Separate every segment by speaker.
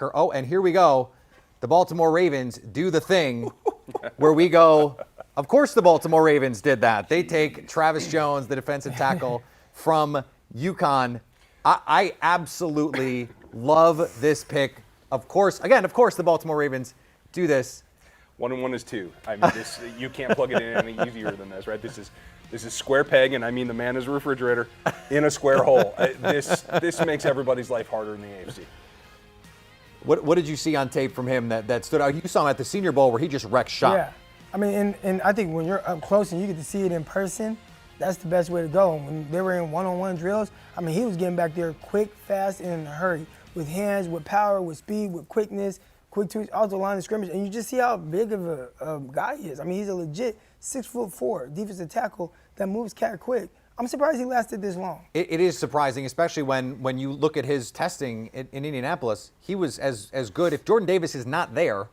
Speaker 1: Oh, and here we go. The Baltimore Ravens do the thing where we go, of course the Baltimore Ravens did that. They take Travis Jones, the defensive tackle from Uconn. I absolutely love this pick. Of course, the Baltimore Ravens do this.
Speaker 2: 1 and 1 is 2. I mean, you can't plug it in any easier than this, right? This is square peg, and I mean the man is a refrigerator in a square hole. This makes everybody's life harder in the AFC.
Speaker 1: What did you see on tape from him that stood out? You saw him at the Senior Bowl where he just wrecked shop.
Speaker 3: Yeah, I mean, and I think when you're up close and you get to see it in person, that's the best way to go. When they were in one-on-one drills, I mean, he was getting back there quick, fast, and in a hurry, with hands, with power, with speed, with quickness, quick twitch, out the line of scrimmage, and you just see how big of a guy he is. I mean, he's a legit 6'4" defensive tackle that moves cat quick. I'm surprised he lasted this long.
Speaker 1: It is surprising, especially when you look at his testing in Indianapolis. He was as good. If Jordan Davis is not there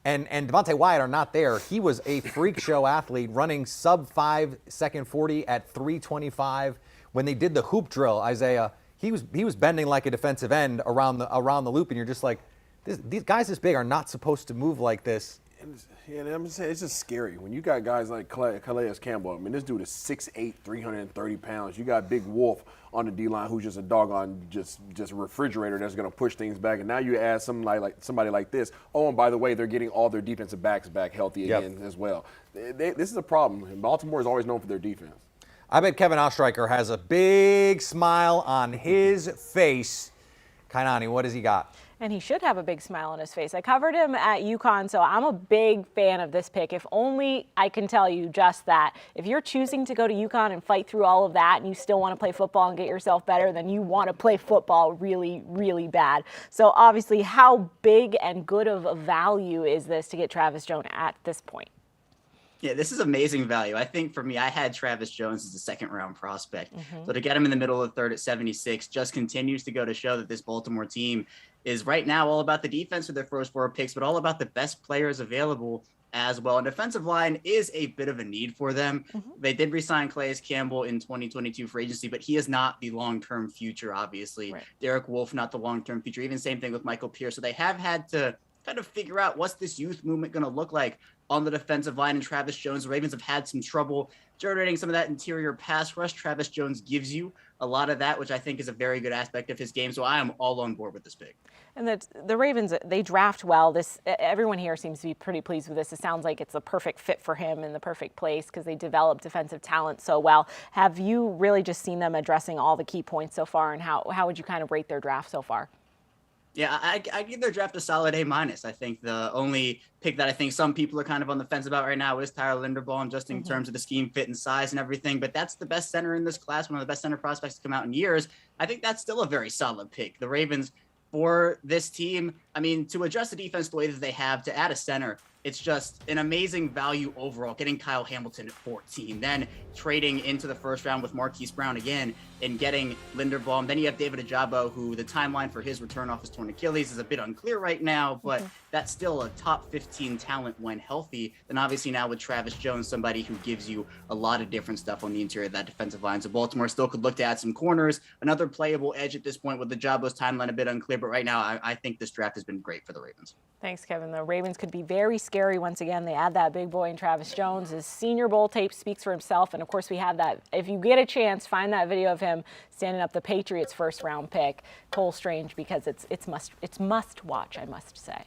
Speaker 1: and Devontae Wyatt are not there, he was a freak show athlete running sub-5 second 40 at 3:25. When they did the hoop drill, Isaiah, he was bending like a defensive end around the loop, and you're just like, these guys this big are not supposed to move like this.
Speaker 4: And I'm just saying, it's just scary. When you got guys like Calais Campbell, I mean, this dude is 6'8", 330 pounds. You got Big Wolf on the D-line who's just a doggone just refrigerator that's going to push things back. And now you add somebody like this. Oh, and by the way, they're getting all their defensive backs back healthy again as well. This is a problem. And Baltimore is always known for their defense.
Speaker 1: I bet Kevin Ostreicher has a big smile on his face. Kainani, what has he got?
Speaker 5: And he should have a big smile on his face. I covered him at Uconn, so I'm a big fan of this pick. If only I can tell you just that. If you're choosing to go to Uconn and fight through all of that and you still want to play football and get yourself better, then you want to play football really, really bad. So obviously, how big and good of a value is this to get Travis Jones at this point?
Speaker 6: Yeah, this is amazing value. I think for me, I had Travis Jones as a second-round prospect. So to get him in the middle of the third at 76 just continues to go to show that this Baltimore team is right now all about the defense with their first 4 picks, but all about the best players available as well. And defensive line is a bit of a need for them. They did re-sign Calais Campbell in 2022 for agency, but he is not the long-term future, obviously. Right. Derek Wolfe, not the long-term future. Even same thing with Michael Pierce. So they have had to kind of figure out what's this youth movement going to look like on the defensive line. And Travis Jones, the Ravens have had some trouble generating some of that interior pass rush. Travis Jones gives you a lot of that, which I think is a very good aspect of his game. So I am all on board with this pick.
Speaker 5: And the Ravens, they draft well. Everyone here seems to be pretty pleased with this. It sounds like it's the perfect fit for him in the perfect place because they develop defensive talent so well. Have you really just seen them addressing all the key points so far, and how would you kind of rate their draft so far?
Speaker 6: Yeah, I give their draft a solid A-. I think the only pick that I think some people are kind of on the fence about right now is Tyler Linderbaum, just in terms of the scheme, fit, and size and everything. But that's the best center in this class, one of the best center prospects to come out in years. I think that's still a very solid pick. The Ravens, for this team, I mean, to adjust the defense the way that they have, to add a center, it's just an amazing value overall, getting Kyle Hamilton at 14, then trading into the first round with Marquise Brown again and getting Linderbaum. Then you have David Ojabo, who the timeline for his return off his torn Achilles is a bit unclear right now, but that's still a top 15 talent when healthy. Then obviously now with Travis Jones, somebody who gives you a lot of different stuff on the interior of that defensive line. So Baltimore still could look to add some corners, another playable edge at this point with Ojabo's timeline a bit unclear, but right now I think this draft has been great for the Ravens.
Speaker 5: Thanks, Kevin. The Ravens could be very scary once again. They add that big boy in Travis Jones. His Senior Bowl tape speaks for himself. And, of course, we have that. If you get a chance, find that video of him standing up the Patriots' first-round pick, Cole Strange, because it's must watch, I must say.